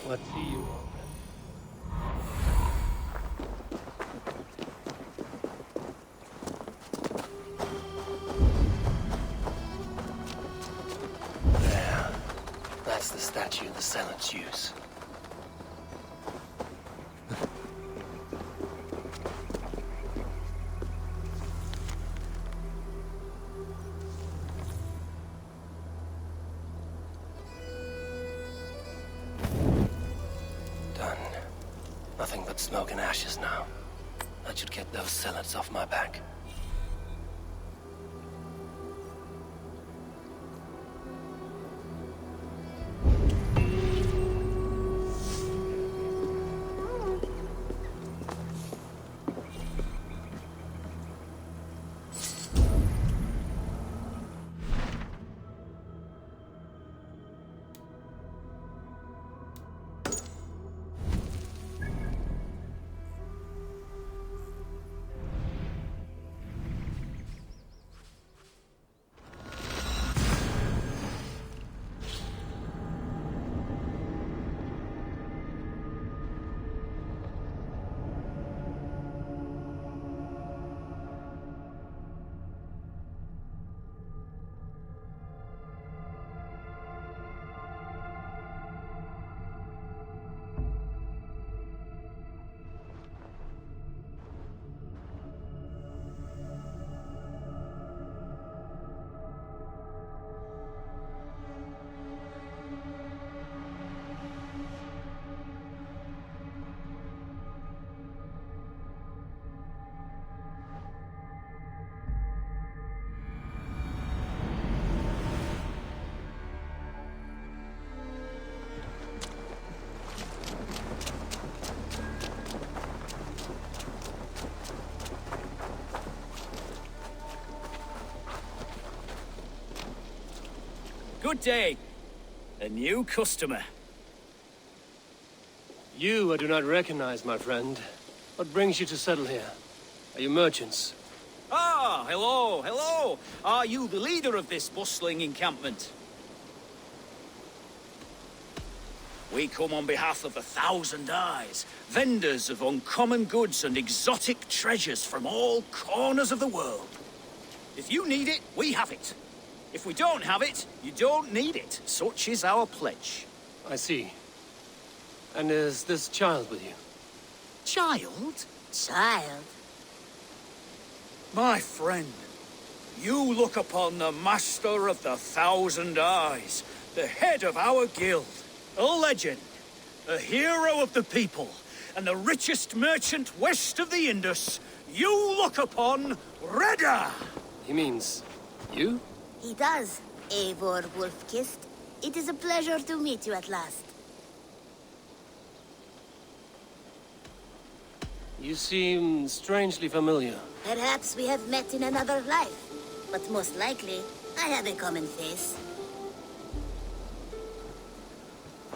What do you want? There. That's the statue the Zealots use. Nothing but smoke and ashes now. That should get those zealots off my back. Good day. A new customer. You I do not recognize, my friend. What brings you to settle here? Are you merchants? Ah, hello, hello. Are you the leader of this bustling encampment? We come on behalf of 1,000 Eyes, vendors of uncommon goods and exotic treasures from all corners of the world. If you need it, we have it. If we don't have it, you don't need it. Such is our pledge. I see. And is this child with you? Child? Child? My friend, you look upon the master of the 1,000 Eyes, the head of our guild, a legend, a hero of the people, and the richest merchant west of the Indus. You look upon Reda! He means you? He does, Eivor Wolf-Kissed. It is a pleasure to meet you at last. You seem strangely familiar. Perhaps we have met in another life, but most likely, I have a common face.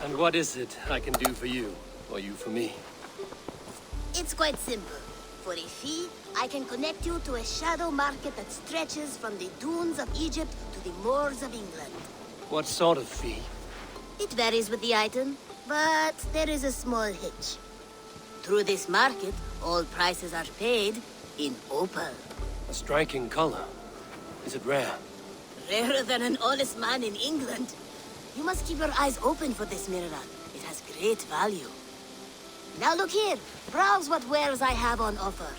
And what is it I can do for you, or you for me? It's quite simple. For a fee, I can connect you to a shadow market that stretches from the dunes of Egypt to the moors of England. What sort of fee? It varies with the item, but there is a small hitch. Through this market, all prices are paid in opal. A striking color. Is it rare? Rarer than an honest man in England. You must keep your eyes open for this mineral. It has great value. Now look here. Browse what wares I have on offer.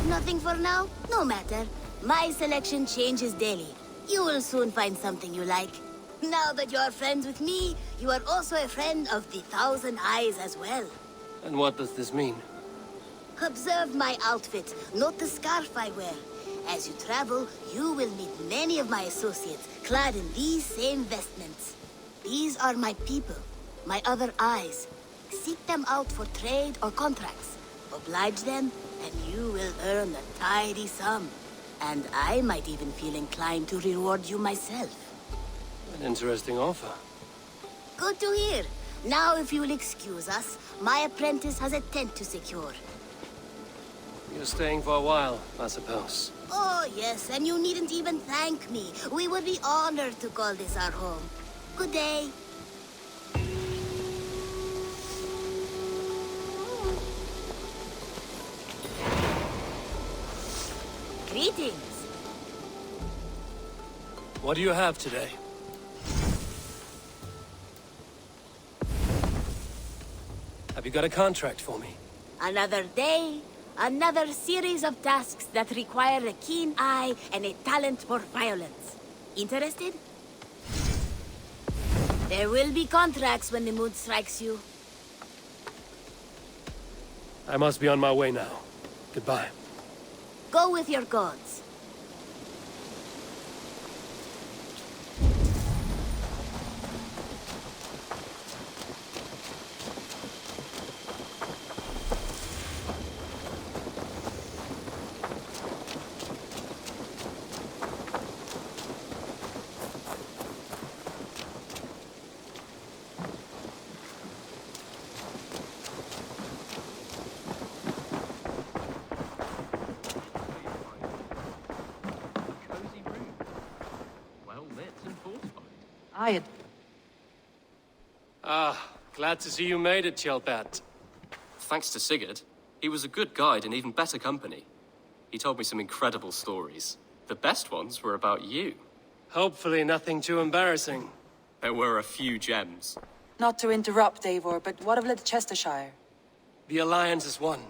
Nothing for now? No matter. My selection changes daily. You will soon find something you like. Now that you are friends with me, you are also a friend of the 1,000 Eyes as well. And what does this mean? Observe my outfit, note the scarf I wear. As you travel, you will meet many of my associates, clad in these same vestments. These are my people, my other eyes. Seek them out for trade or contracts. Oblige them, and you will earn a tidy sum. And I might even feel inclined to reward you myself. An interesting offer. Good to hear. Now, if you will excuse us, my apprentice has a tent to secure. You're staying for a while, I suppose. Oh, yes, and you needn't even thank me. We would be honored to call this our home. Good day. Greetings. What do you have today? Have you got a contract for me? Another day, another series of tasks that require a keen eye and a talent for violence. Interested? There will be contracts when the mood strikes you. I must be on my way now. Goodbye. Go with your gods. Glad to see you made it, Chelpat. Thanks to Sigurd. He was a good guide and even better company. He told me some incredible stories. The best ones were about you. Hopefully nothing too embarrassing. There were a few gems. Not to interrupt, Eivor, but what of Leicestershire? The Alliance is one.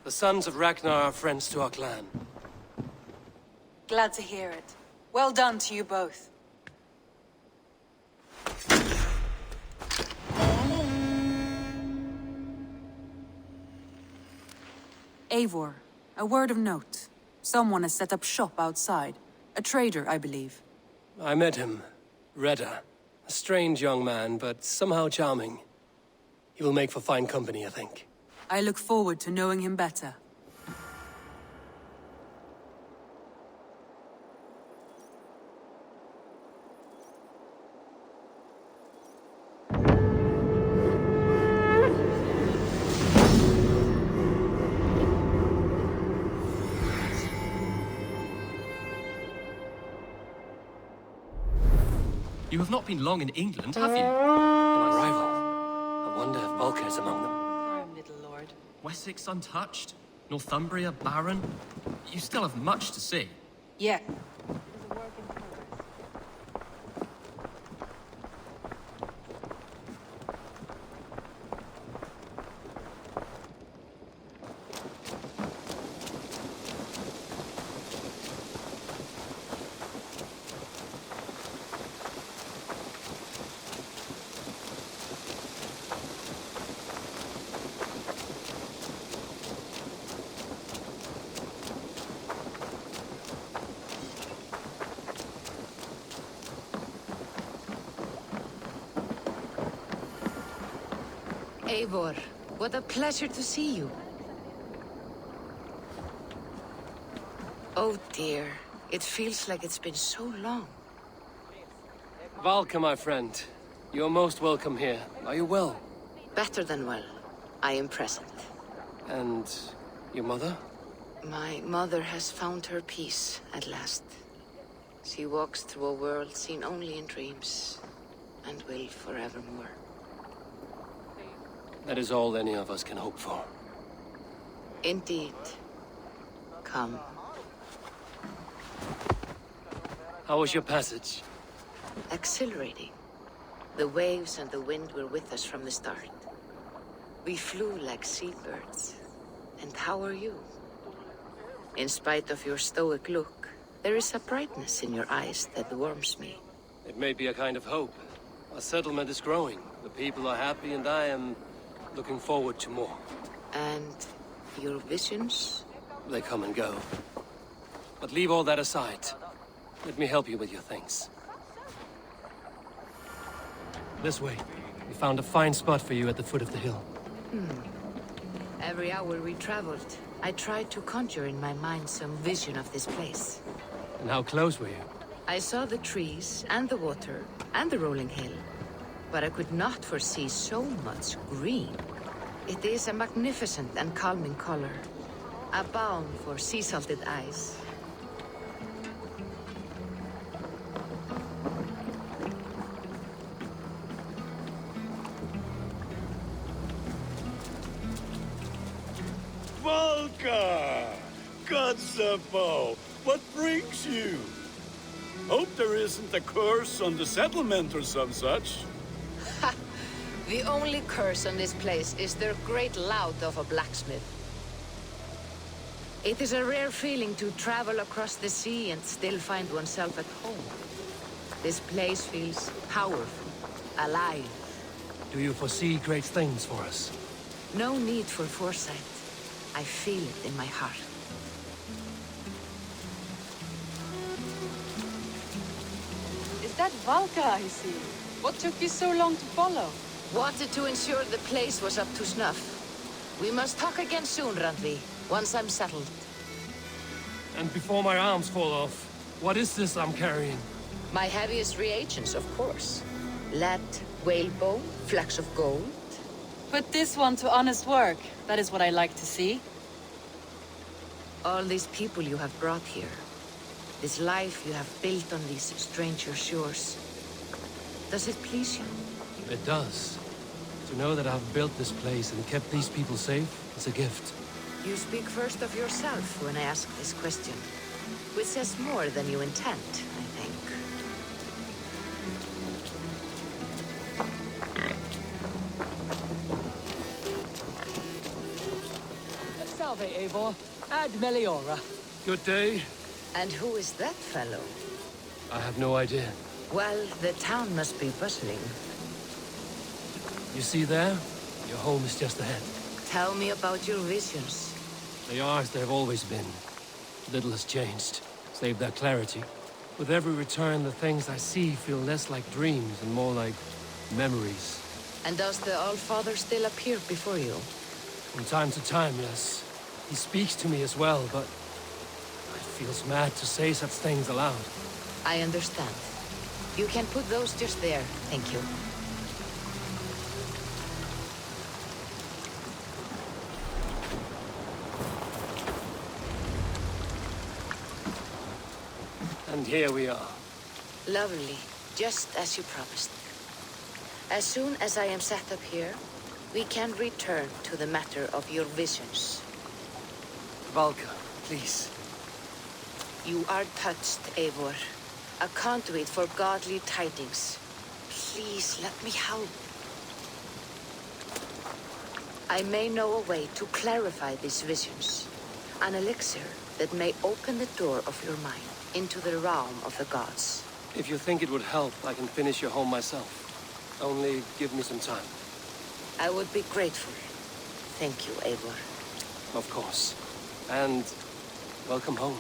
The sons of Ragnar are friends to our clan. Glad to hear it. Well done to you both. Eivor, a word of note. Someone has set up shop outside. A trader, I believe. I met him. Redda. A strange young man, but somehow charming. He will make for fine company, I think. I look forward to knowing him better. You have not been long in England, have you? My rival. I wonder if Volker's among them. Firm, little lord. Wessex untouched? Northumbria barren? You still have much to see. Yeah. Eivor, what a pleasure to see you. Oh dear, it feels like it's been so long. Valka, my friend. You're most welcome here. Are you well? Better than well. I am present. And your mother? My mother has found her peace at last. She walks through a world seen only in dreams, and will forevermore. That is all any of us can hope for. Indeed. Come. How was your passage? Exhilarating. The waves and the wind were with us from the start. We flew like seabirds. And how are you? In spite of your stoic look, there is a brightness in your eyes that warms me. It may be a kind of hope. Our settlement is growing. The people are happy and I am looking forward to more. And Your visions? They come and go. But leave all that aside. Let me help you with your things. This way. We found a fine spot for you at the foot of the hill. Every hour we traveled, I tried to conjure in my mind some vision of this place. And how close were you? I saw the trees, and the water, and the rolling hill. But I could not foresee so much green. It is a magnificent and calming color. A balm for sea-salted eyes. Volka! Godsapo! What brings you? Hope there isn't a curse on the settlement or some such. The only curse on this place is their great lout of a blacksmith. It is a rare feeling to travel across the sea and still find oneself at home. This place feels powerful, alive. Do you foresee great things for us? No need for foresight. I feel it in my heart. Is that Valka I see? What took you so long to follow? Wanted to ensure the place was up to snuff. We must talk again soon, Randvi, once I'm settled. And before my arms fall off, what is this I'm carrying? My heaviest reagents, of course. Lead, whalebone, flecks of gold. Put this one to honest work. That is what I like to see. All these people you have brought here. This life you have built on these stranger shores. Does it please you? It does. To know that I've built this place and kept these people safe is a gift. You speak first of yourself when I ask this question. Which says more than you intend, I think. Salve, Eivor. Ad Meliora. Good day. And who is that fellow? I have no idea. Well, the town must be bustling. You see there? Your home is just ahead. Tell me about your visions. They are as they have always been. Little has changed, save their clarity. With every return, the things I see feel less like dreams and more like memories. And does the Allfather still appear before you? From time to time, yes. He speaks to me as well, but it feels mad to say such things aloud. I understand. You can put those just there, thank you. And here we are. Lovely, just as you promised. As soon as I am set up here, we can return to the matter of your visions. Valka, please. You are touched, Eivor. A conduit for godly tidings. Please, let me help. I may know a way to clarify these visions. An elixir that may open the door of your mind into the realm of the gods. If you think it would help, I can finish your home myself. Only give me some time. I would be grateful. Thank you, Eivor. Of course. And welcome home.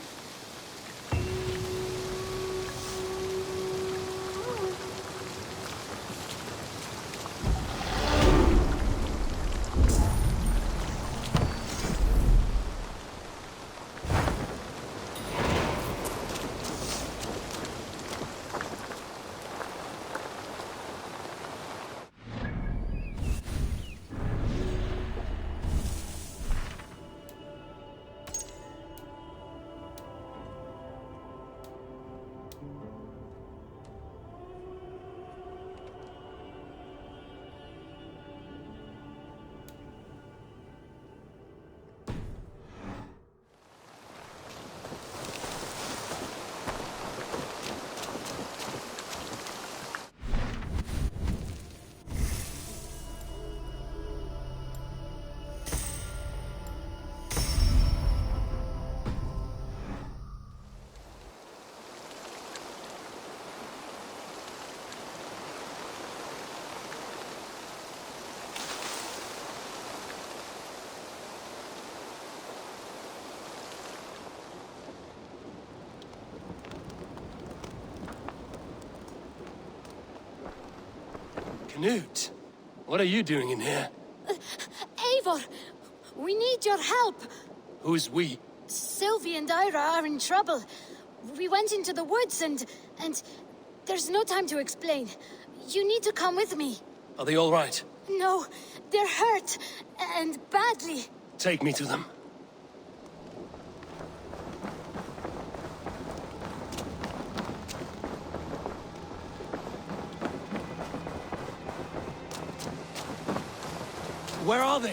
Knut, what are you doing in here? Eivor, we need your help. Who's we? Sylvie and Ira are in trouble. We went into the woods and there's no time to explain. You need to come with me. Are they all right? No, they're hurt, and badly. Take me to them. Where are they?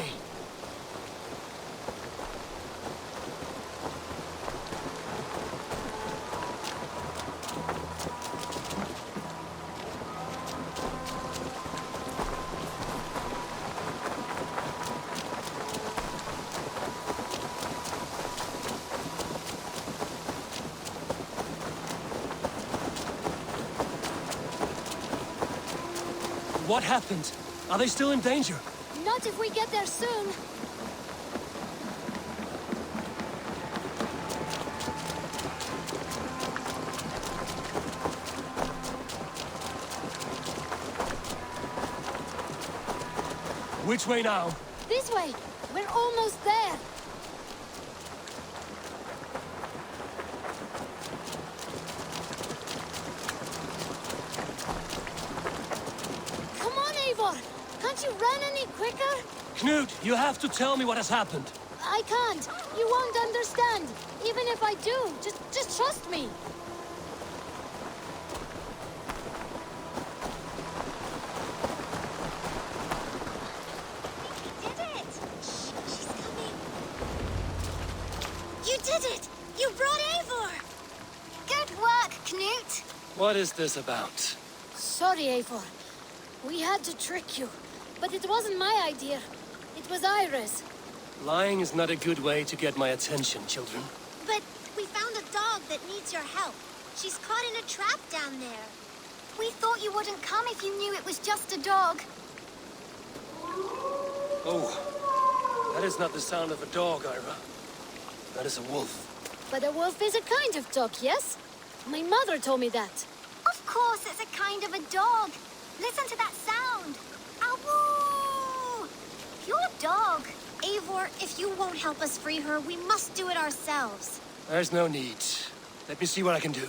What happened? Are they still in danger? Not if we get there soon. Which way now? This way. We're almost there. Come on, Eivor. Can't you run any quicker? Knut, you have to tell me what has happened. I can't. You won't understand. Even if I do, just trust me. You did it! Shh, she's coming. You did it! You brought Eivor! Good work, Knut. What is this about? Sorry, Eivor. We had to trick you. But it wasn't my idea. It was Ira's. Lying is not a good way to get my attention, children. But we found a dog that needs your help. She's caught in a trap down there. We thought you wouldn't come if you knew it was just a dog. Oh, that is not the sound of a dog, Ira. That is a wolf. But a wolf is a kind of dog, yes? My mother told me that. Of course, it's a kind of a dog. Listen to that sound. Awoo! Pure dog. Eivor, if you won't help us free her, we must do it ourselves. There's no need. Let me see what I can do.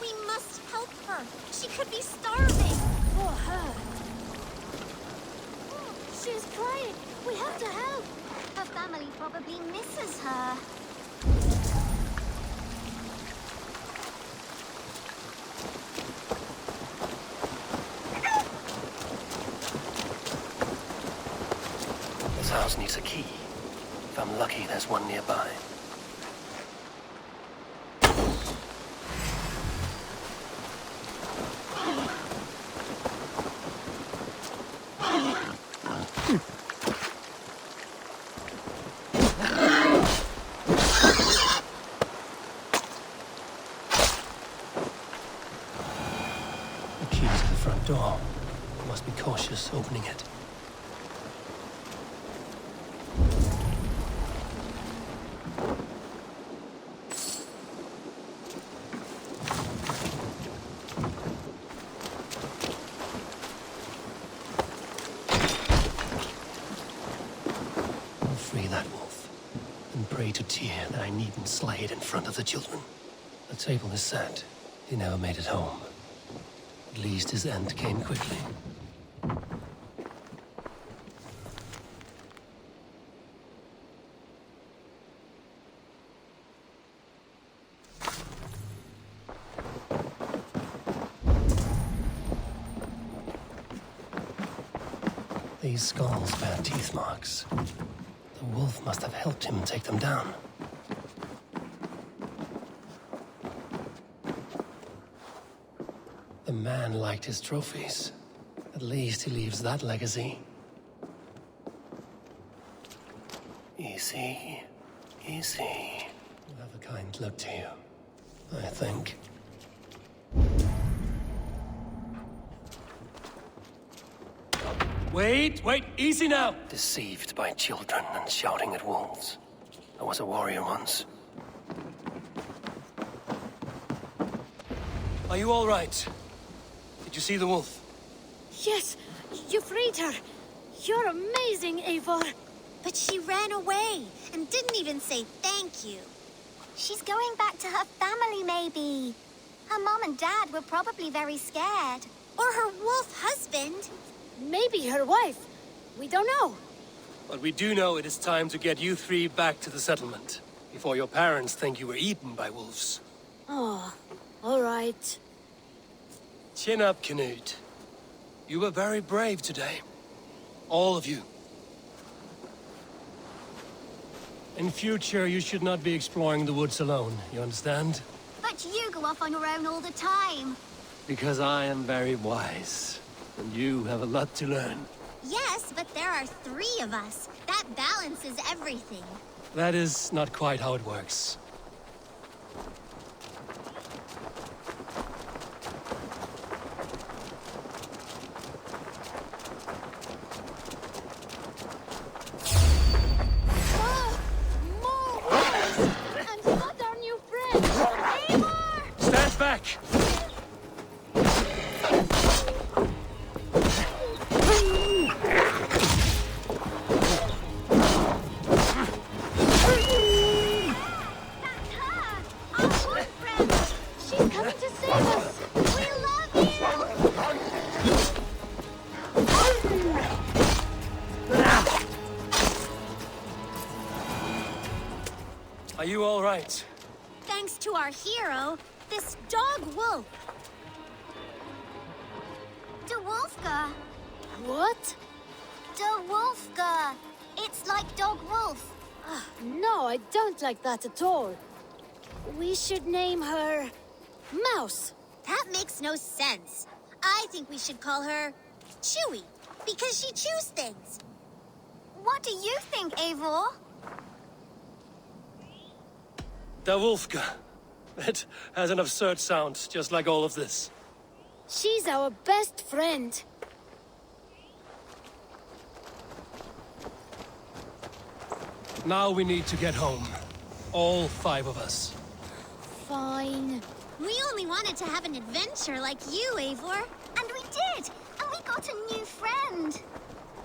We must help her. She could be starving. For her. She's crying. We have to help. Her family probably misses her. This house needs a key. If I'm lucky, there's one nearby. The key to the front door. Must be cautious opening it. To Tyr that I needn't slay it in front of the children. The table is set. He never made it home. At least his end came quickly. These skulls bear teeth marks. The wolf must have helped him take them down. The man liked his trophies. At least he leaves that legacy. Easy. Easy. You have a kind look to you, I think. Wait, easy now! Deceived by children and shouting at wolves. I was a warrior once. Are you all right? Did you see the wolf? Yes, you freed her. You're amazing, Eivor. But she ran away and didn't even say thank you. She's going back to her family, maybe. Her mom and dad were probably very scared. Or her wolf husband. Maybe her wife. We don't know. But we do know it is time to get you three back to the settlement, before your parents think you were eaten by wolves. Oh, all right. Chin up, Canute. You were very brave today. All of you. In future, you should not be exploring the woods alone, you understand? But you go off on your own all the time. Because I am very wise, and you have a lot to learn. Yes, but there are 3 of us. That balances everything. That is not quite how it works. More wolves! And not our new friend, Eivor! Stand back! She's coming to save us! We love you! Are you all right? Thanks to our hero, this dog wolf. De Wolfga. What? De Wolfga. It's like dog wolf. No, I don't like that at all. We should name her... Mouse. That makes no sense. I think we should call her Chewy, because she chews things. What do you think, Eivor? Da Wolfka. It has an absurd sound, just like all of this. She's our best friend. Now we need to get home. All 5 of us. Fine. We only wanted to have an adventure like you, Eivor. And we did! And we got a new friend.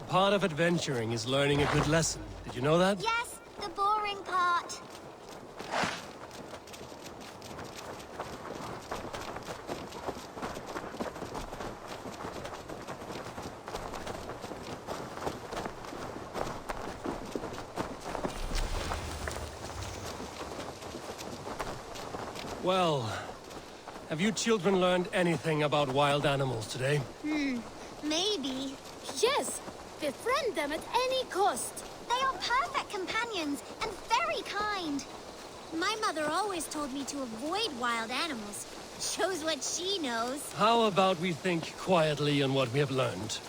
Part of adventuring is learning a good lesson. Did you know that? Yes, the boring part. Well, have you children learned anything about wild animals today? Maybe. Yes, befriend them at any cost. They are perfect companions and very kind. My mother always told me to avoid wild animals. Shows what she knows. How about we think quietly on what we have learned?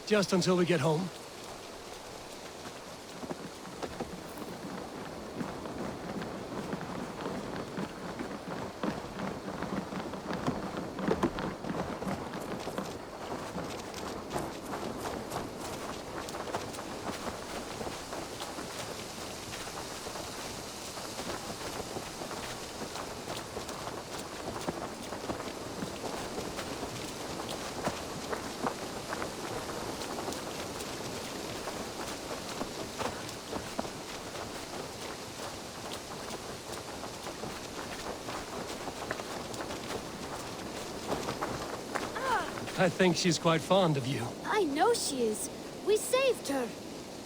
Just until we get home? I think she's quite fond of you. I know she is. We saved her.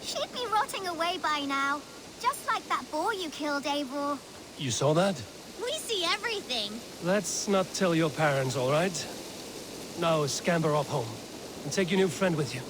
She'd be rotting away by now. Just like that boar you killed, Eivor. You saw that? We see everything. Let's not tell your parents, all right? Now scamper off home. And take your new friend with you.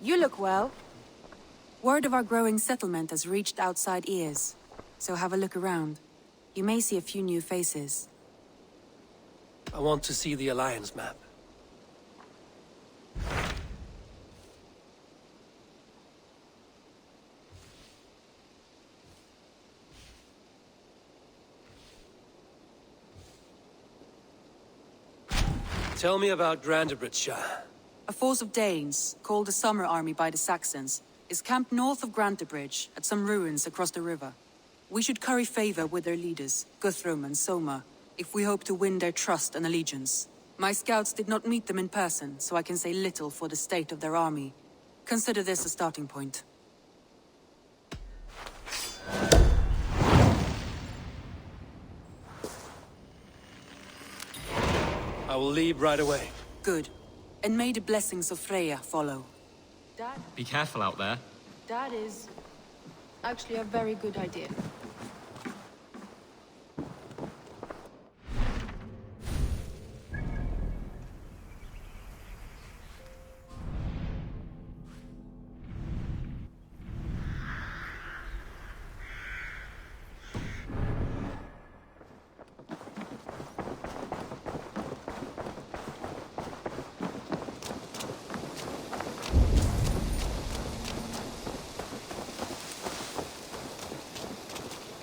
You look well. Word of our growing settlement has reached outside ears, so have a look around. You may see a few new faces. I want to see the Alliance map. Tell me about Grantebridge. A force of Danes, called the Summer Army by the Saxons, is camped north of Grantebridge at some ruins across the river. We should curry favor with their leaders, Guthrum and Soma, if we hope to win their trust and allegiance. My scouts did not meet them in person, so I can say little for the state of their army. Consider this a starting point. I will leave right away. Good. And may the blessings of Freya follow. Dad? Be careful out there. That is actually a very good idea.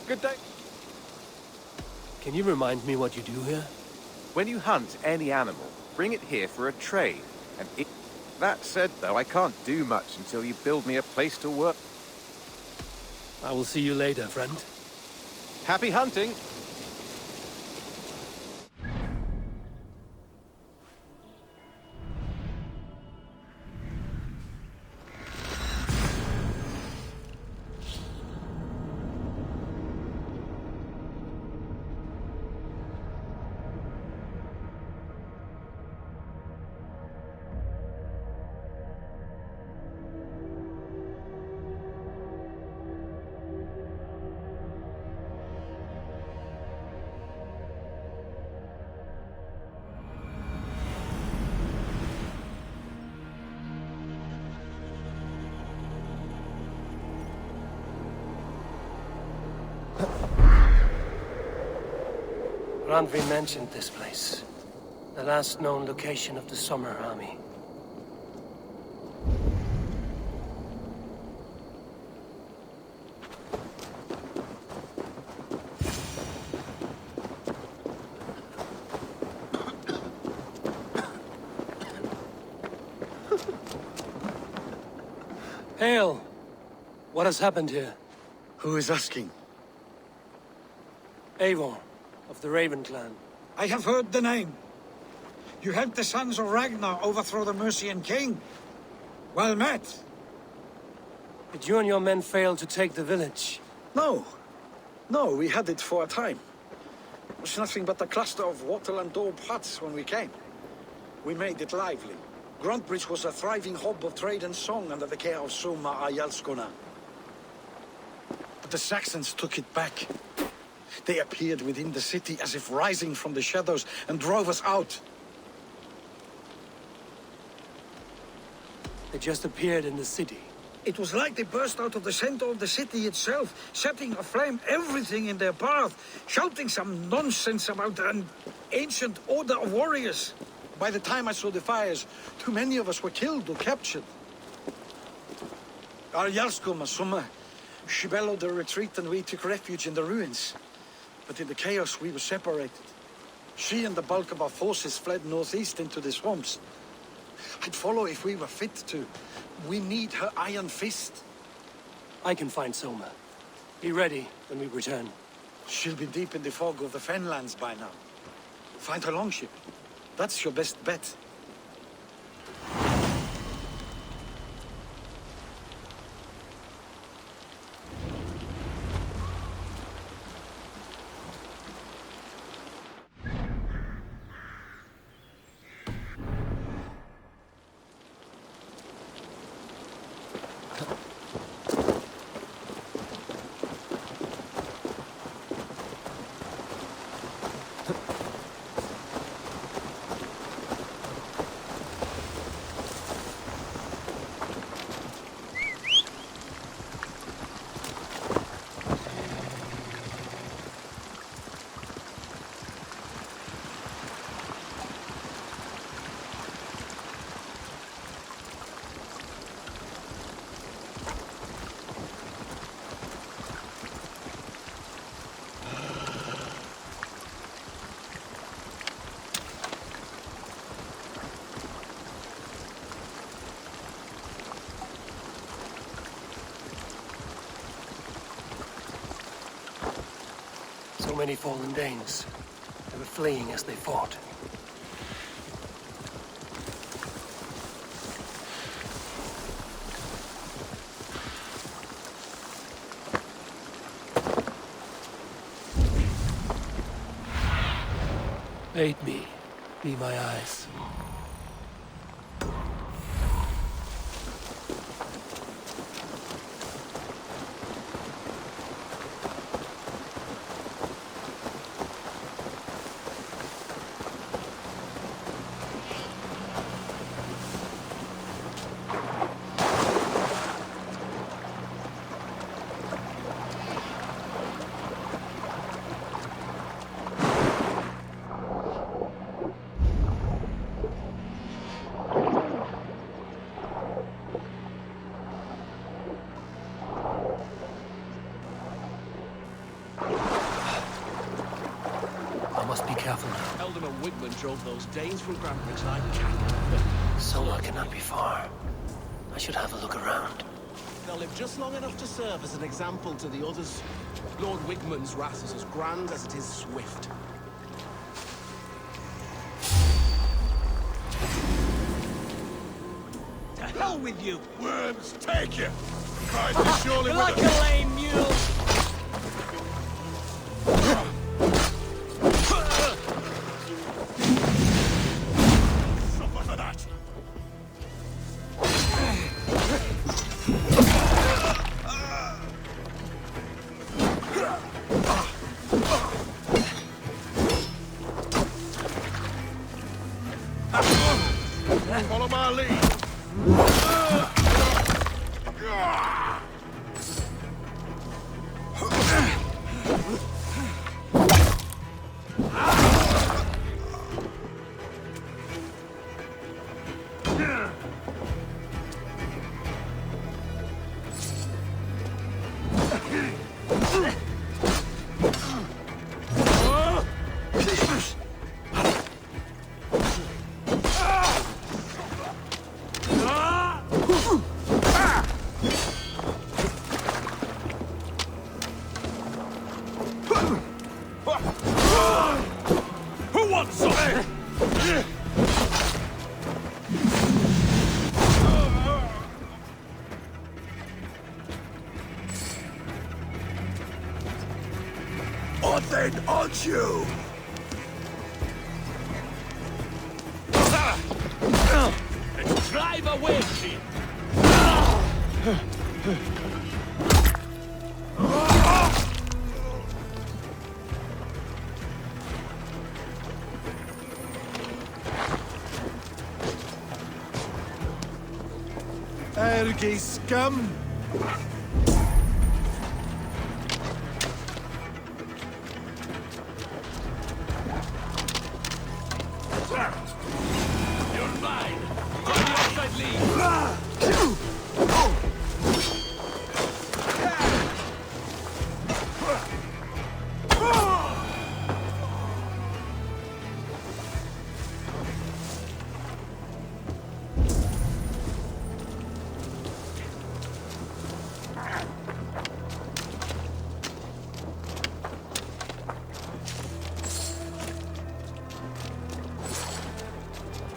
Good day. Can you remind me what you do here? When you hunt any animal, bring it here for a trade. That said, though, I can't do much until you build me a place to work. I will see you later, friend. Happy hunting! Randvi mentioned this place. The last known location of the Summer Army. Hail! What has happened here? Who is asking? Eivor, of the Raven clan. I have heard the name. You helped the sons of Ragnar overthrow the Mercian king. Well met. Did you and your men fail to take the village? No. No, we had it for a time. It was nothing but a cluster of wattle and daub huts when we came. We made it lively. Grantebridge was a thriving hub of trade and song under the care of Soma Ayalskona. But the Saxons took it back. They appeared within the city as if rising from the shadows and drove us out. They just appeared in the city. It was like they burst out of the center of the city itself, setting aflame everything in their path, shouting some nonsense about an ancient order of warriors. By the time I saw the fires, too many of us were killed or captured. Our Jarlskoma, Soma, she bellowed a retreat and we took refuge in the ruins. But in the chaos, we were separated. She and the bulk of our forces fled northeast into the swamps. I'd follow if we were fit to. We need her iron fist. I can find Soma. Be ready when we return. She'll be deep in the fog of the Fenlands by now. Find her longship. That's your best bet. many fallen Danes. They were fleeing as they fought. Aid me. Be my eyes. Wigman drove those Danes from Grandbridge like cattle. Soma cannot be far. I should have a look around. They'll live just long enough to serve as an example to the others. Lord Wigman's wrath is as grand as it is swift. To hell with you! Worms, take you! Christ is surely Like a lame mule! Follow my lead. Then aren't you? Let's drive away, Creed. Ergi scum!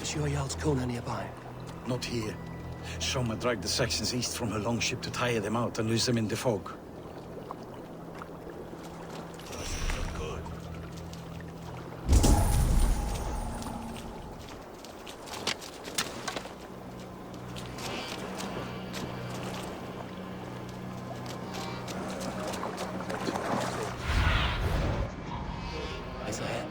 Is your Jarl's Kona nearby? Not here. Soma dragged the Saxons east from her longship to tire them out and lose them in the fog. Eyes ahead.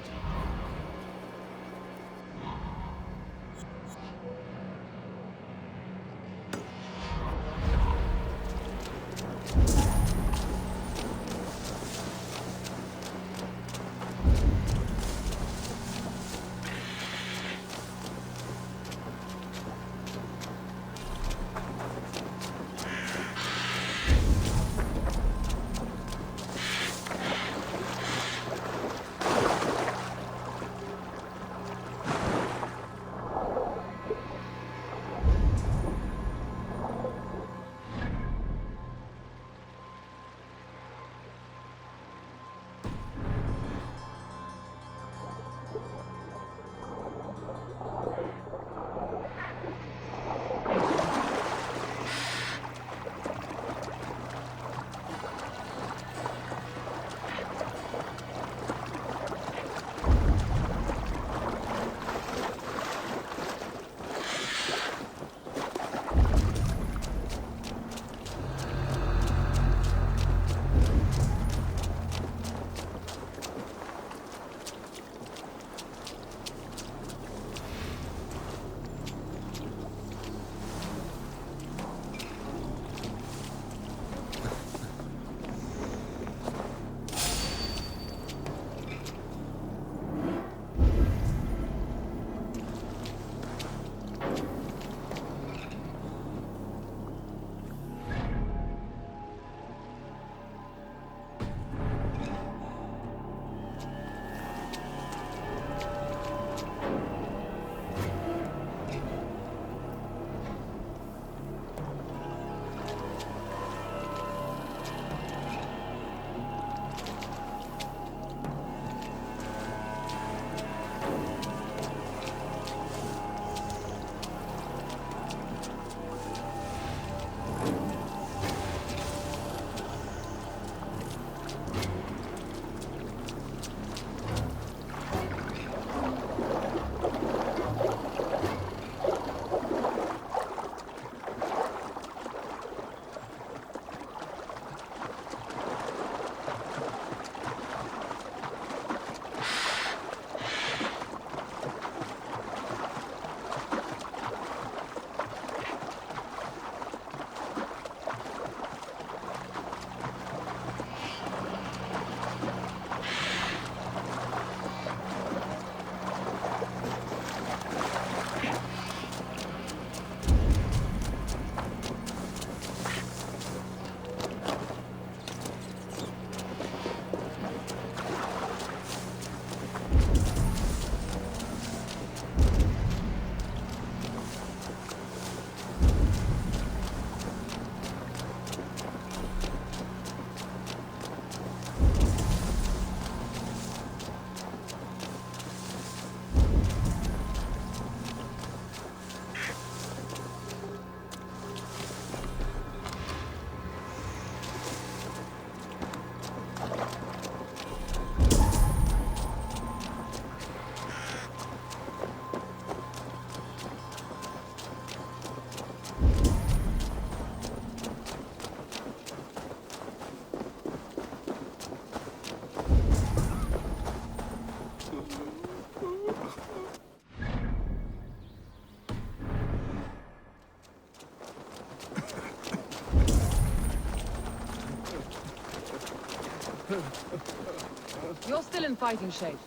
You're still in fighting shape.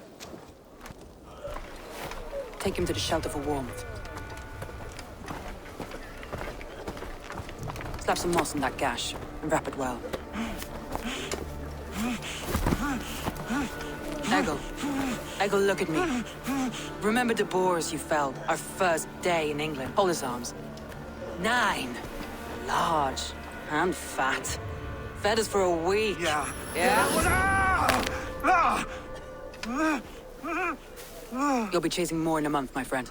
Take him to the shelter for warmth. Slap some moss on that gash, and wrap it well. Eggle, look at me. Remember the boars you felled, our first day in England? Hold his arms. 9. Large and fat. Fed us for a week. Yeah. You'll be chasing more in a month, my friend.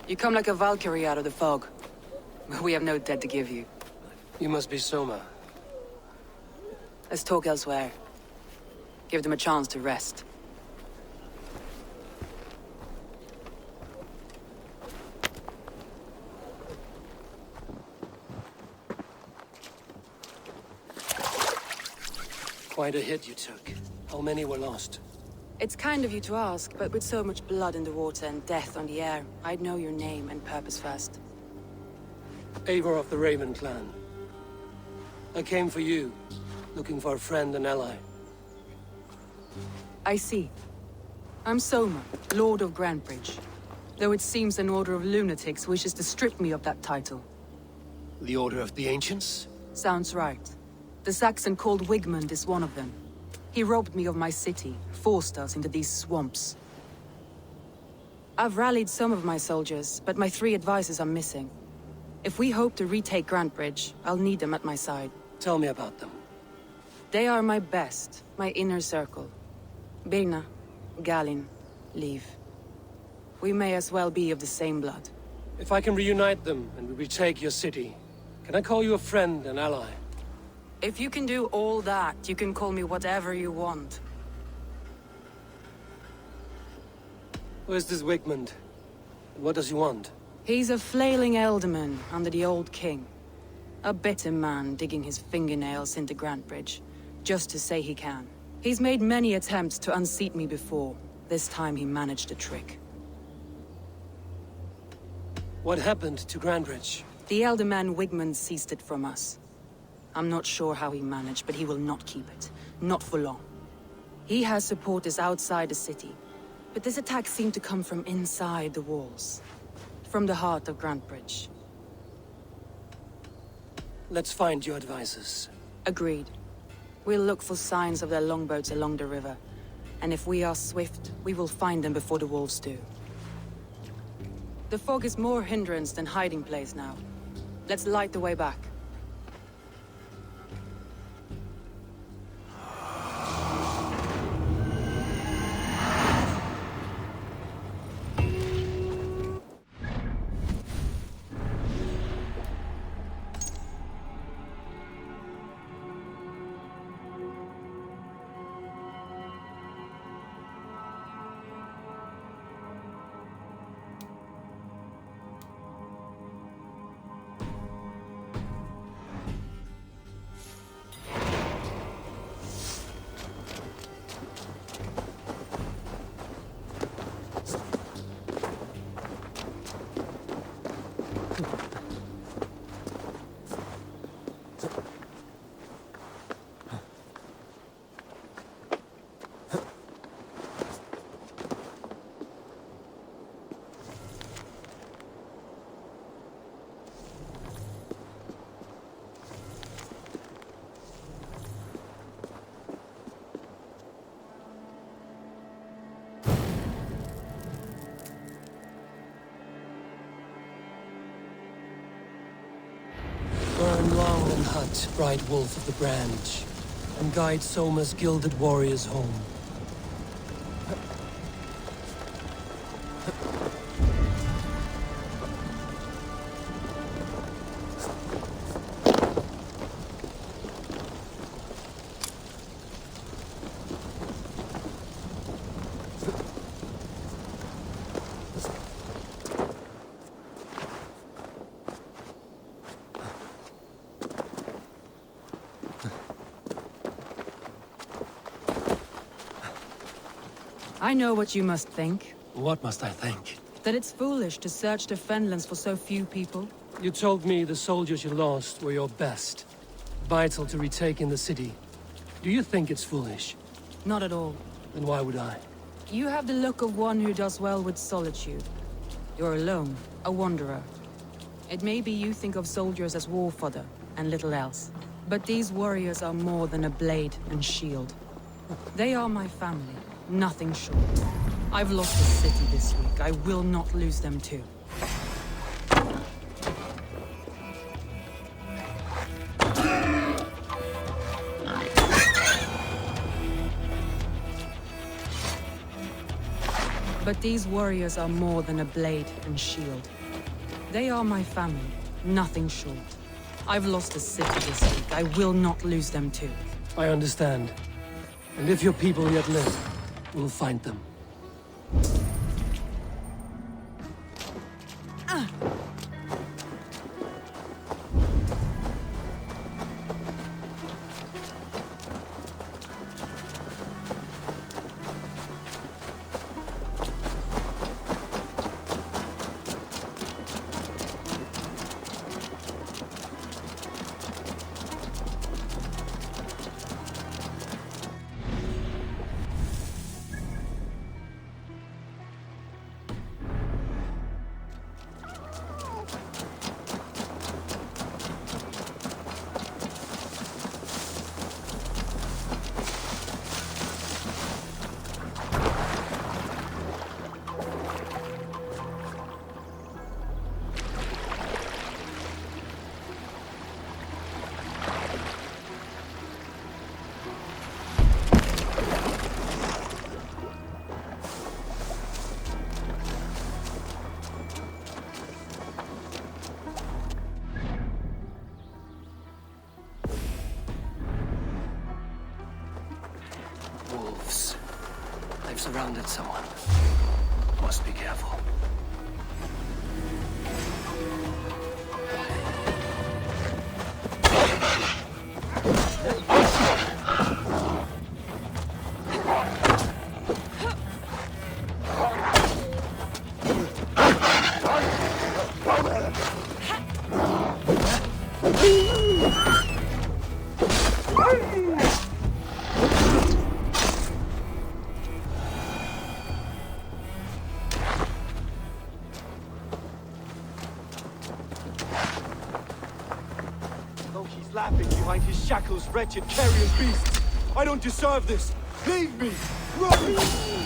You come like a Valkyrie out of the fog. We have no debt to give you. You must be Soma. Let's talk elsewhere. Give them a chance to rest. Quite a hit you took. How many were lost? It's kind of you to ask, but with so much blood in the water and death on the air, I'd know your name and purpose first. Eivor of the Raven clan. I came for you, looking for a friend and ally. I see. I'm Soma, Lord of Grantebridge. Though it seems an order of lunatics wishes to strip me of that title. The Order of the Ancients? Sounds right. The Saxon called Wigmund is one of them. He robbed me of my city, forced us into these swamps. I've rallied some of my soldiers, but my 3 advisors are missing. If we hope to retake Grantebridge, I'll need them at my side. Tell me about them. They are my best, my inner circle. Birna, Galin, Liv. We may as well be of the same blood. If I can reunite them and we retake your city, can I call you a friend and ally? If you can do all that, you can call me whatever you want. Where's this Wigmund? What does he want? He's a flailing elderman under the old king. A bitter man digging his fingernails into Grantebridge, just to say he can. He's made many attempts to unseat me before. This time he managed a trick. What happened to Grantebridge? The elderman Wigmund seized it from us. I'm not sure how he managed, but he will not keep it. Not for long. He has supporters outside the city, but this attack seemed to come from inside the walls. From the heart of Grantebridge. Let's find your advisors. Agreed. We'll look for signs of their longboats along the river. And if we are swift, we will find them before the wolves do. The fog is more hindrance than hiding place now. Let's light the way back. Burn long and hut, bright wolf of the branch, and guide Soma's gilded warriors home. I know what you must think. What must I think? That it's foolish to search the Fenlands for so few people? You told me the soldiers you lost were your best. Vital to retaking the city. Do you think it's foolish? Not at all. Then why would I? You have the look of one who does well with solitude. You're alone, a wanderer. It may be you think of soldiers as war fodder, and little else. But these warriors are more than a blade and shield. They are my family, nothing short. I've lost a city this week. I will not lose them too. But these warriors are more than a blade and shield. They are my family, nothing short. I've lost a city this week. I will not lose them too. I understand. And if your people yet live, we'll find them. Surrounded someone. Must be careful. Laughing behind his shackles, wretched carrion beasts. I don't deserve this. Leave me. Run!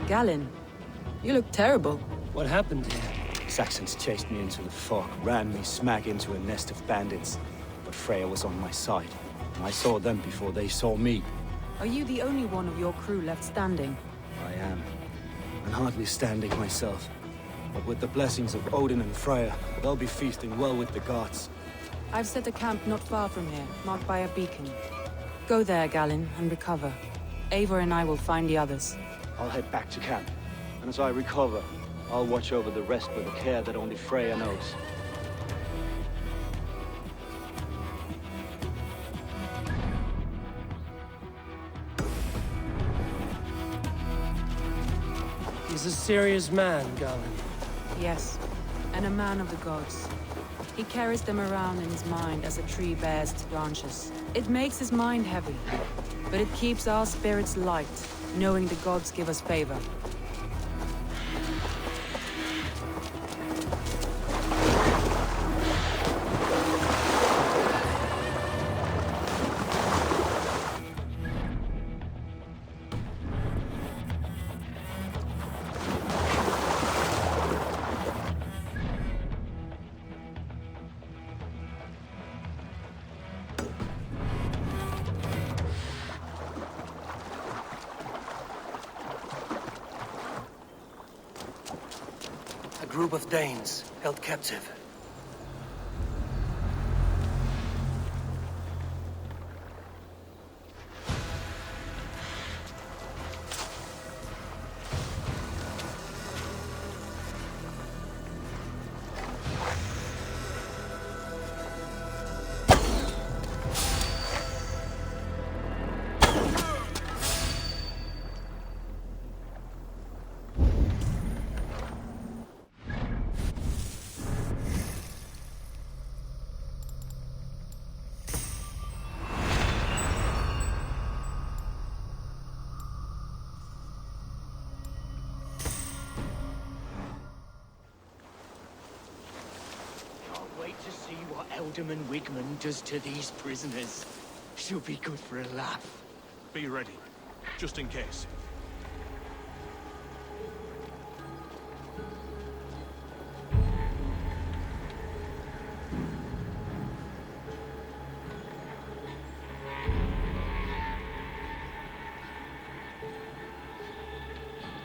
Galen, you look terrible. What happened here? Saxons chased me into the fog, ran me smack into a nest of bandits. But Freya was on my side. I saw them before they saw me. Are you the only one of your crew left standing? I am. And hardly standing myself. But with the blessings of Odin and Freya, they'll be feasting well with the gods. I've set a camp not far from here, marked by a beacon. Go there, Galen, and recover. Eivor and I will find the others. I'll head back to camp, and as I recover, I'll watch over the rest with a care that only Freya knows. He's a serious man, Galen. Yes, and a man of the gods. He carries them around in his mind as a tree bears its branches. It makes his mind heavy, but it keeps our spirits light, knowing the gods give us favor. group of Danes held captive. Wait to see what Alderman Wigman does to these prisoners. She'll be good for a laugh. Be ready, just in case.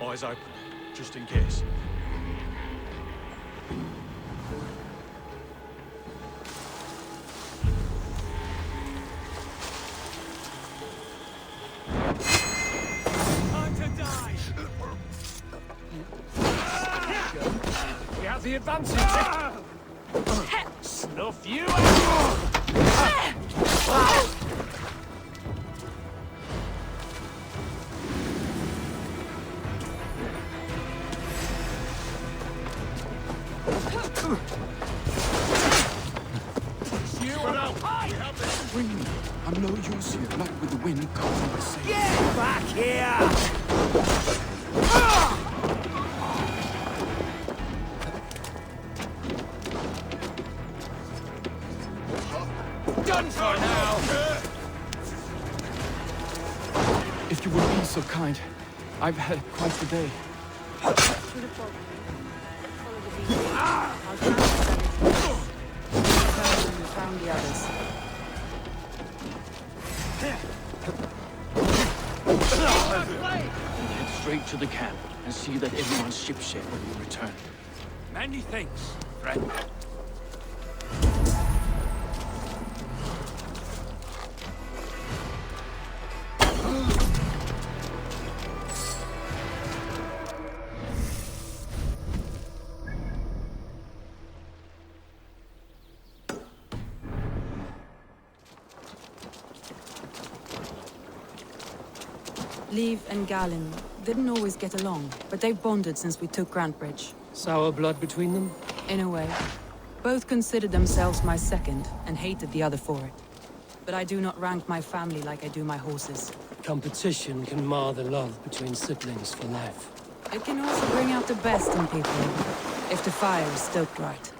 Eyes open, just in case. We have the advantage! Snuff you out! Wind. I'm no use here, not with the wind causing the sail. Get back here! Done for now! If you would be so kind, I've had quite the day. Found the others. Head straight to the camp and see that everyone's shipshape when we return. Many thanks, friend. Leif and Galen didn't always get along, but they've bonded since we took Grantbridge. Sour blood between them? In a way. Both considered themselves my second, and hated the other for it. But I do not rank my family like I do my horses. Competition can mar the love between siblings for life. It can also bring out the best in people, if the fire is stoked right.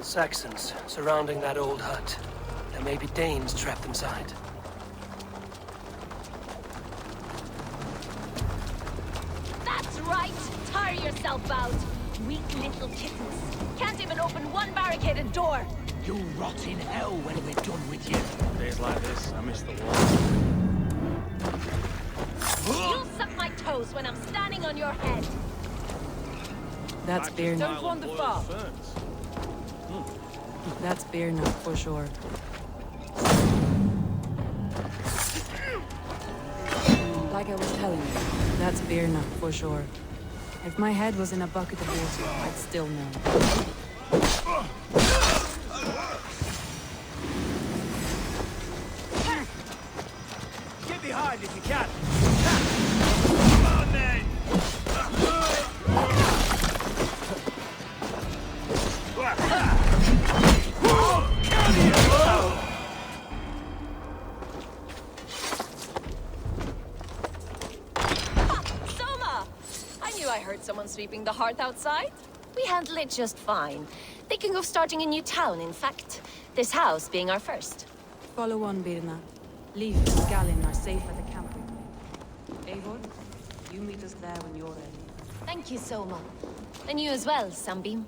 Saxons surrounding that old hut. There may be Danes trapped inside. That's right! Tire yourself out! Weak little kittens. Can't even open one barricaded door! You'll rot in hell when we're done with you. Days like this, I miss the war. You'll suck my toes when I'm standing on your head! That's beer Don't now. wander far. That's beer now, for sure. Like I was telling you, that's beer now, for sure. If my head was in a bucket of water, I'd still know. Get behind if you can. Come on then! I heard someone sweeping the hearth outside. We handle it just fine. Thinking of starting a new town, in fact. This house being our first. Follow on, Birna. Leif and Galen are safe at the camp with me. Eivor, you meet us there when you're ready. Thank you, Soma. And you as well, Sunbeam.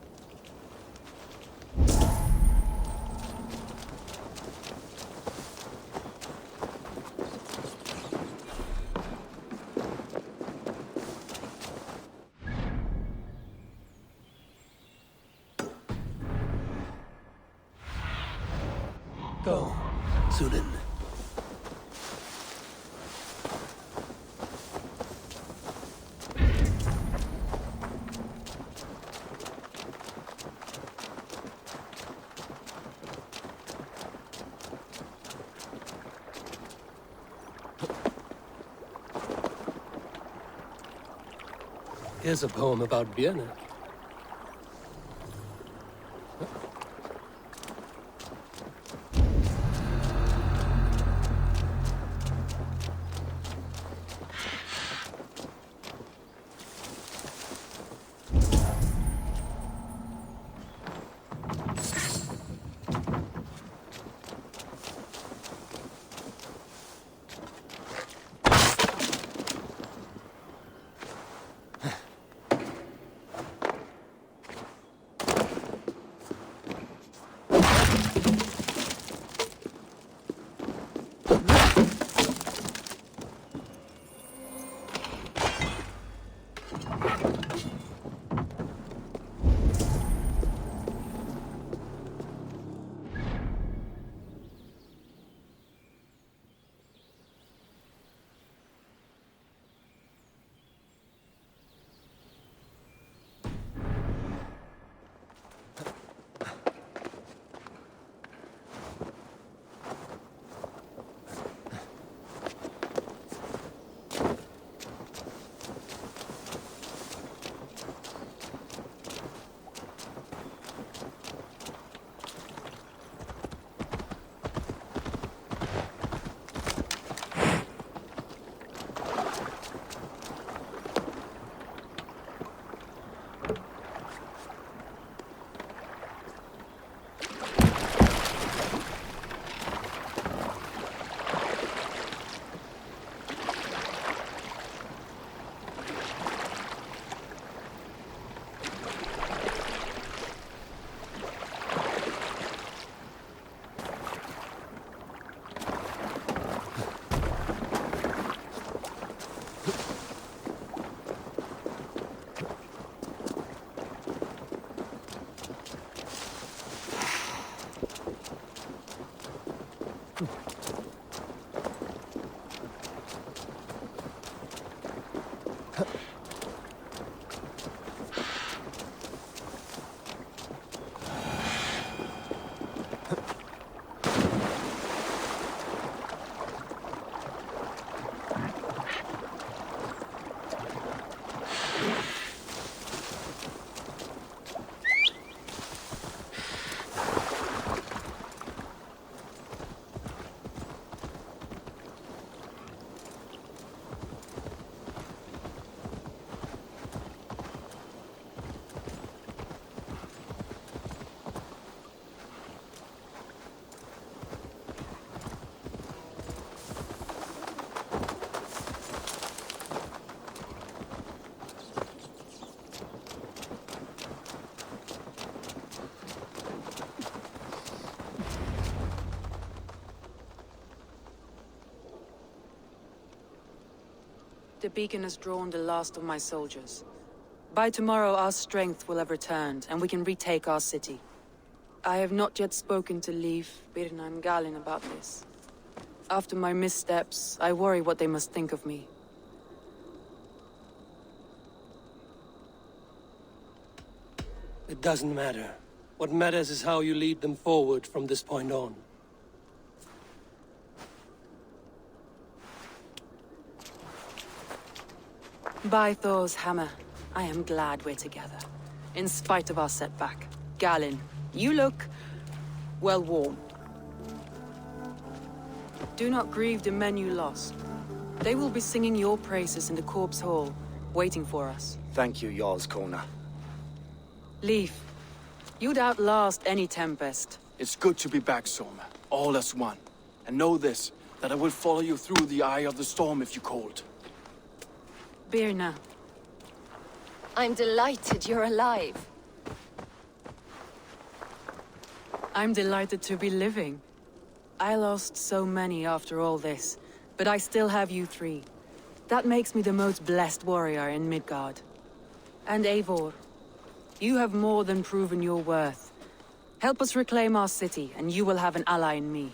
Go, Sunan. Here's a poem about Björn. The beacon has drawn the last of my soldiers. By tomorrow, our strength will have returned, and we can retake our city. I have not yet spoken to Leif, Birna, and Galin about this. After my missteps, I worry what they must think of me. It doesn't matter. What matters is how you lead them forward from this point on. By Thor's hammer, I am glad we're together. In spite of our setback. Galin, you look... well worn. Do not grieve the men you lost. They will be singing your praises in the Corpse Hall, waiting for us. Thank you, Jarl's Kona. Leif, you'd outlast any tempest. It's good to be back, Soma. All as one. And know this, that I will follow you through the eye of the storm if you called. Birna. I'm delighted you're alive. I'm delighted to be living. I lost so many after all this, but I still have you three. That makes me the most blessed warrior in Midgard. And Eivor, you have more than proven your worth. Help us reclaim our city, and you will have an ally in me.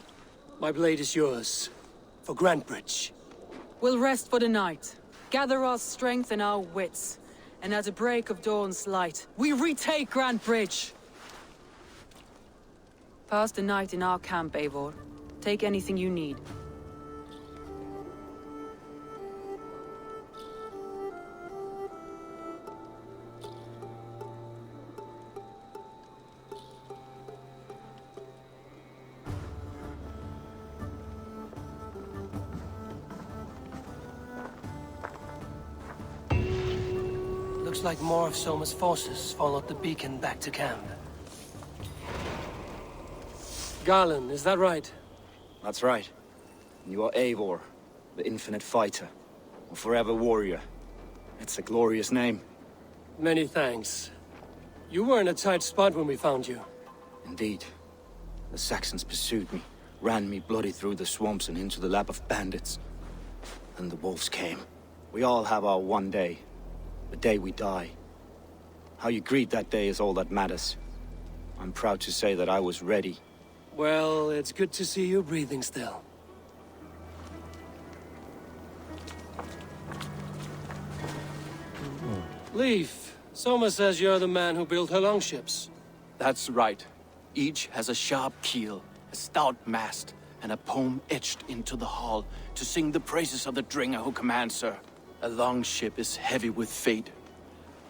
My blade is yours. For Grantebridge. We'll rest for the night, gather our strength and our wits, and at the break of dawn's light, we retake Grantebridge! Pass the night in our camp, Eivor. Take anything you need. Looks like more of Soma's forces followed the beacon back to camp. Garland, is that right? That's right. You are Eivor, the infinite fighter, a forever warrior. It's a glorious name. Many thanks. You were in a tight spot when we found you. Indeed. The Saxons pursued me, ran me bloody through the swamps and into the lap of bandits. Then the wolves came. We all have our one day. The day we die. How you greet that day is all that matters. I'm proud to say that I was ready. Well, it's good to see you breathing still. Leif, Soma says you're the man who built her longships. That's right. Each has a sharp keel, a stout mast, and a poem etched into the hull to sing the praises of the Dringer who commands her. A longship is heavy with fate.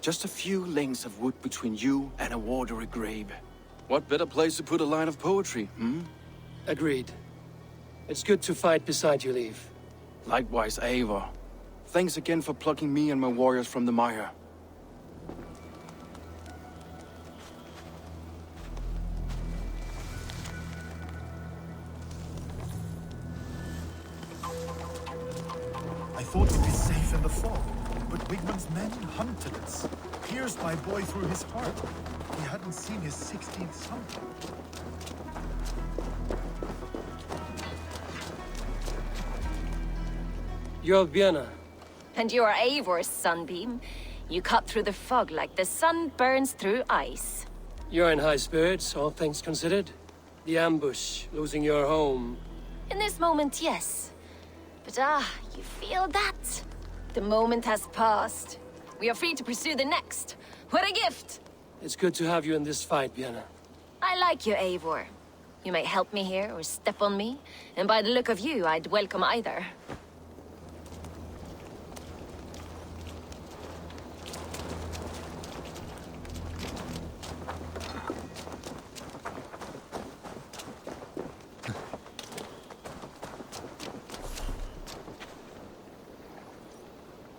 Just a few lengths of wood between you and a watery grave. What better place to put a line of poetry, hmm? Agreed. It's good to fight beside you, Leif. Likewise, Eivor. Thanks again for plucking me and my warriors from the mire. I thought we'd be safe in the fog, but Wigmund's men hunted us, pierced my boy through his heart. He hadn't seen his 16th son. You're Björna. And you're Eivor's sunbeam. You cut through the fog like the sun burns through ice. You're in high spirits, all things considered. The ambush, losing your home. In this moment, yes. But you feel that? The moment has passed. We are free to pursue the next. What a gift! It's good to have you in this fight, Björna. I like you, Eivor. You may help me here or step on me, and by the look of you, I'd welcome either.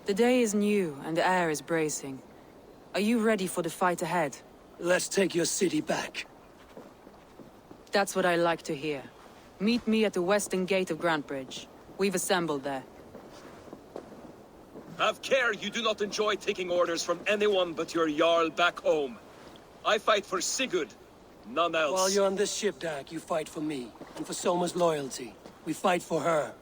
The day is new, and the air is bracing. Are you ready for the fight ahead? Let's take your city back. That's what I like to hear. Meet me at the western gate of Grantebridge. We've assembled there. Have care you do not enjoy taking orders from anyone but your Jarl back home. I fight for Sigurd, none else. While you're on this ship, Dag, you fight for me, and for Soma's loyalty. We fight for her.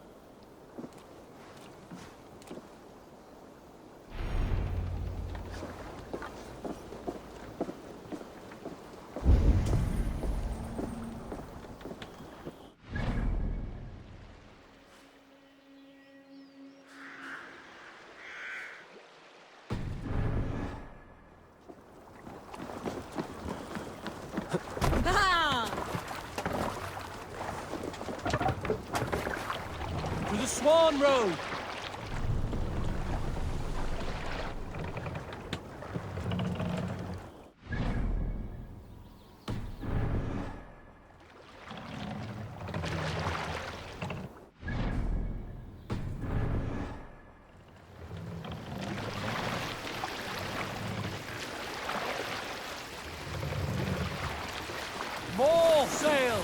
To the Swan Road! More sails!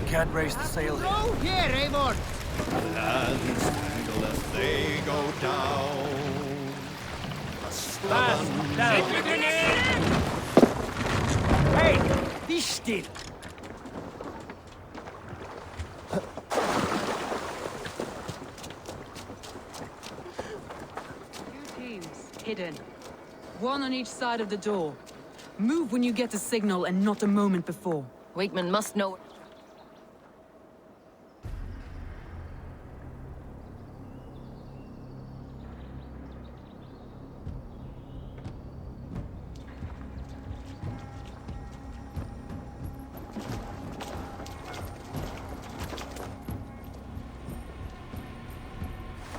Can't raise the sail here. Oh, here, Eivor! Lands tangle as they go down. Hey, be still! Two teams, hidden. One on each side of the door. Move when you get the signal and not a moment before. Wigman must know.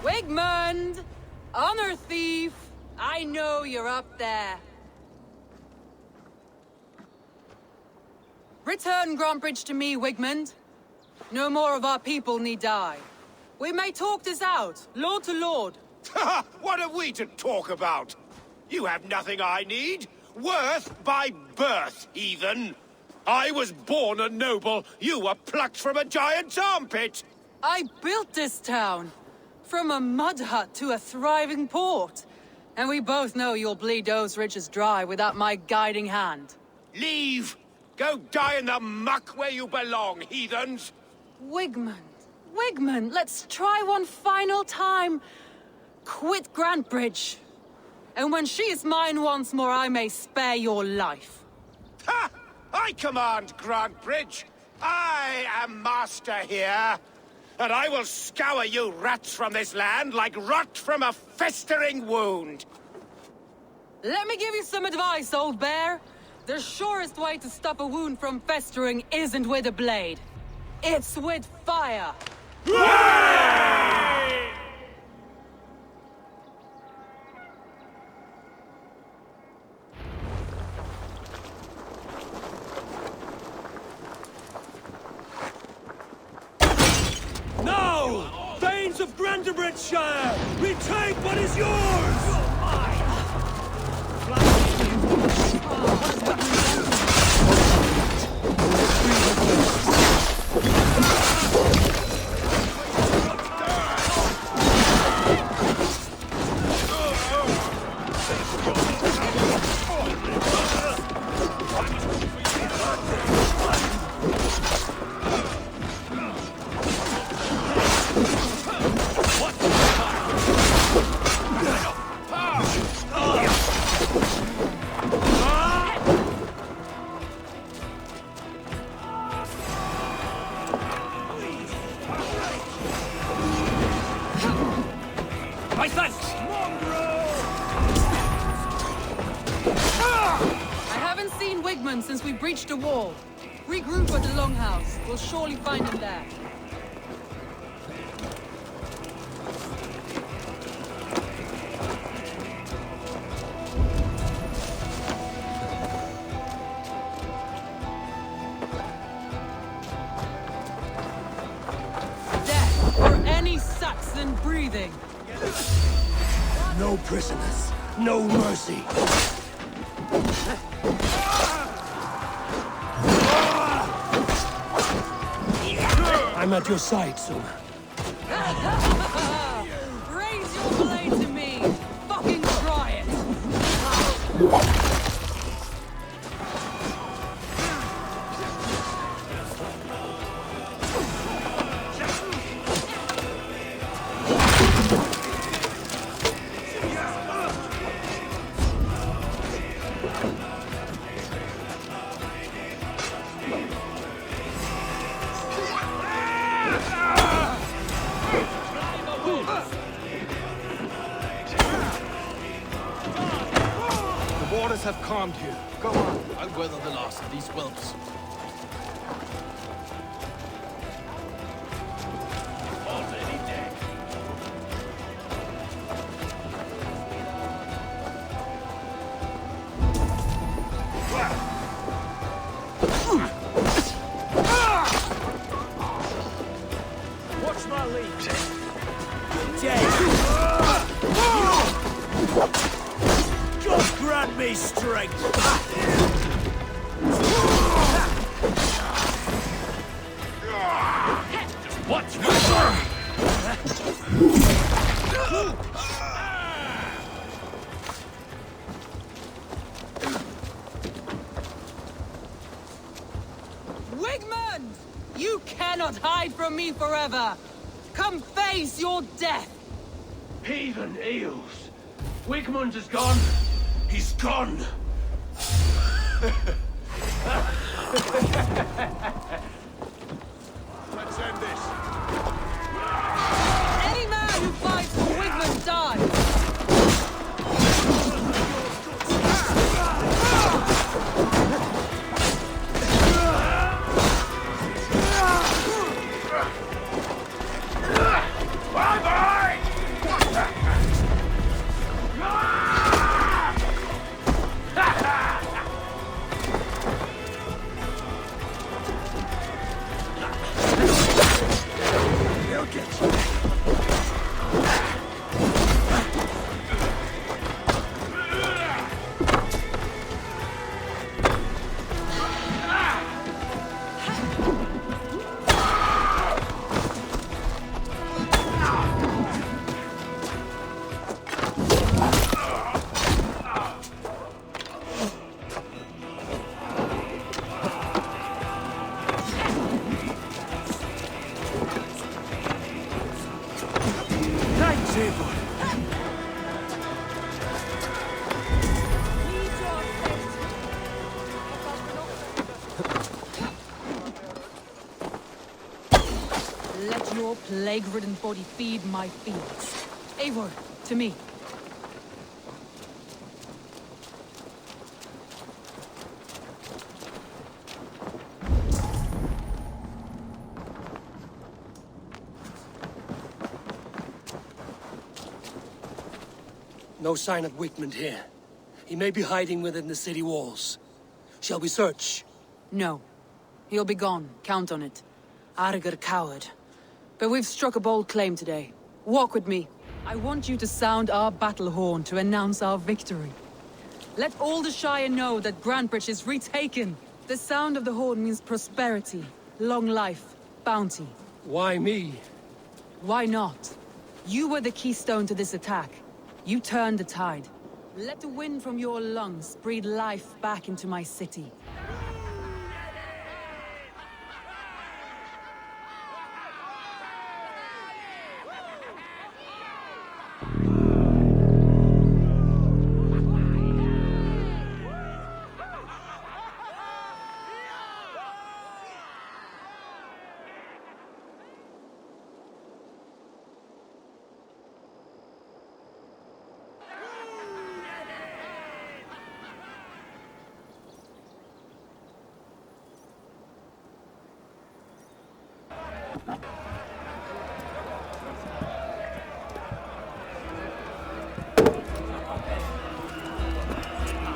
Wigmund! Honor thief! I know you're up there. Return Grantbridge to me, Wigmund. No more of our people need die. We may talk this out, lord to lord. What are we to talk about? You have nothing I need. Worth by birth, heathen. I was born a noble. You were plucked from a giant's armpit. I built this town. From a mud hut to a thriving port. And we both know you'll bleed those riches dry without my guiding hand. Leave! Go die in the muck where you belong, heathens! Wigmund, let's try one final time. Quit Grantbridge. And when she is mine once more, I may spare your life. Ha! I command Grantbridge. I am master here. And I will scour you rats from this land like rot from a festering wound. Let me give you some advice, old bear. The surest way to stop a wound from festering isn't with a blade. It's with fire. Now! Thanes of Grantebridgeshire! Retake what is yours! Since we breached a wall. Regroup at the Longhouse. We'll surely find him there. Death for any Saxon breathing. No prisoners, no mercy. I'm at your side, Soma. Raise your blade to me! Fucking try it! Have calmed you. Go on. I'll weather the loss of these whelps. Already dead. believes it. Dead. God grant me strength. Watch my back! Wigmund! You cannot hide from me forever! Come face your death! Heathen eels! Wigmund is gone! He's gone! Let's end this! Any man who fights for Wigmund dies! Bye-bye! They'll get you. Thanks, Eivor. Let your plague-ridden body feed my fields. Eivor, to me. No sign of Wigmund here. He may be hiding within the city walls. Shall we search? No. He'll be gone. Count on it. Arger coward. But we've struck a bold claim today. Walk with me. I want you to sound our battle horn to announce our victory. Let all the Shire know that Grantebridge is retaken. The sound of the horn means prosperity, long life, bounty. Why me? Why not? You were the keystone to this attack. You turned the tide. Let the wind from your lungs breathe life back into my city.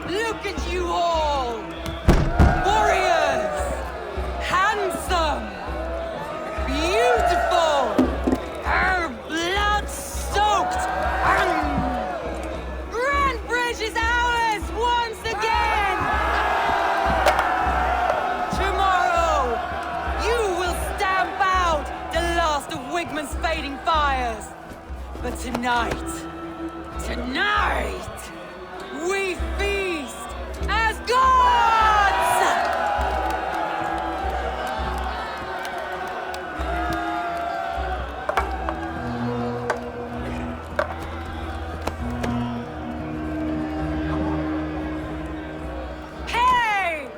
Look at you all! Warriors! Handsome! Beautiful! Blood-soaked! Grantebridge is ours once again! Tomorrow, you will stamp out the last of Wigmund's fading fires. But tonight, we feast as gods! Hey!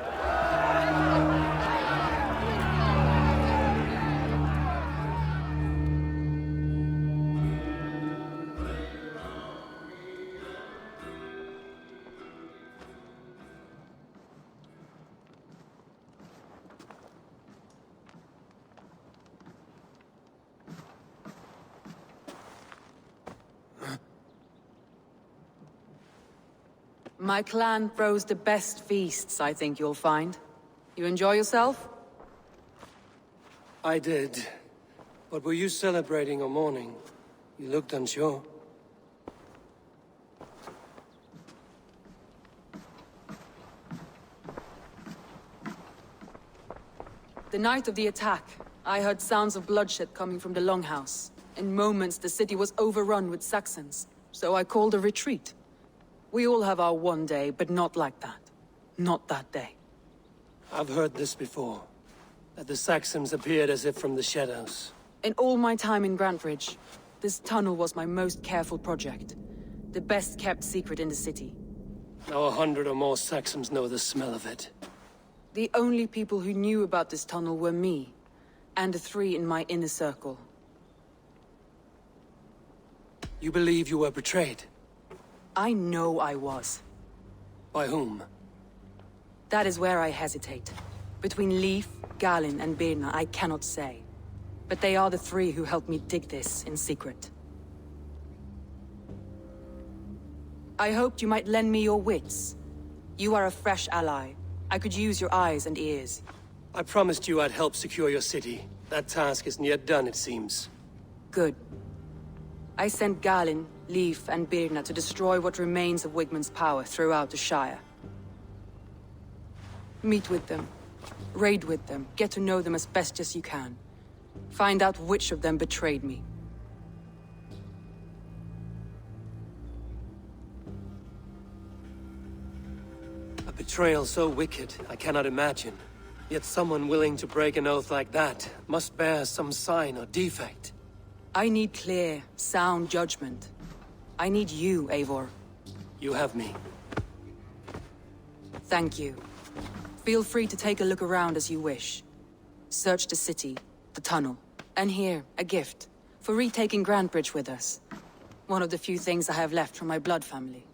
My clan throws the best feasts, I think you'll find. You enjoy yourself? I did. But were you celebrating or mourning? You looked unsure. The night of the attack, I heard sounds of bloodshed coming from the Longhouse. In moments, the city was overrun with Saxons, so I called a retreat. We all have our one day, but not like that. Not that day. I've heard this before. That the Saxons appeared as if from the shadows. In all my time in Grantebridge, this tunnel was my most careful project. The best kept secret in the city. Now 100 or more Saxons know the smell of it. The only people who knew about this tunnel were me, and the 3 in my inner circle. You believe you were betrayed? I know I was. By whom? That is where I hesitate. Between Leif, Galin, and Birna, I cannot say. But they are the 3 who helped me dig this in secret. I hoped you might lend me your wits. You are a fresh ally. I could use your eyes and ears. I promised you I'd help secure your city. That task isn't yet done, it seems. Good. I sent Galin, Leif, and Birna to destroy what remains of Wigmund's power throughout the Shire. Meet with them. Raid with them. Get to know them as best as you can. Find out which of them betrayed me. A betrayal so wicked, I cannot imagine. Yet someone willing to break an oath like that must bear some sign or defect. I need clear, sound judgment. I need you, Eivor. You have me. Thank you. Feel free to take a look around as you wish. Search the city, the tunnel, and here, a gift, for retaking Grantebridge with us. One of the few things I have left from my blood family.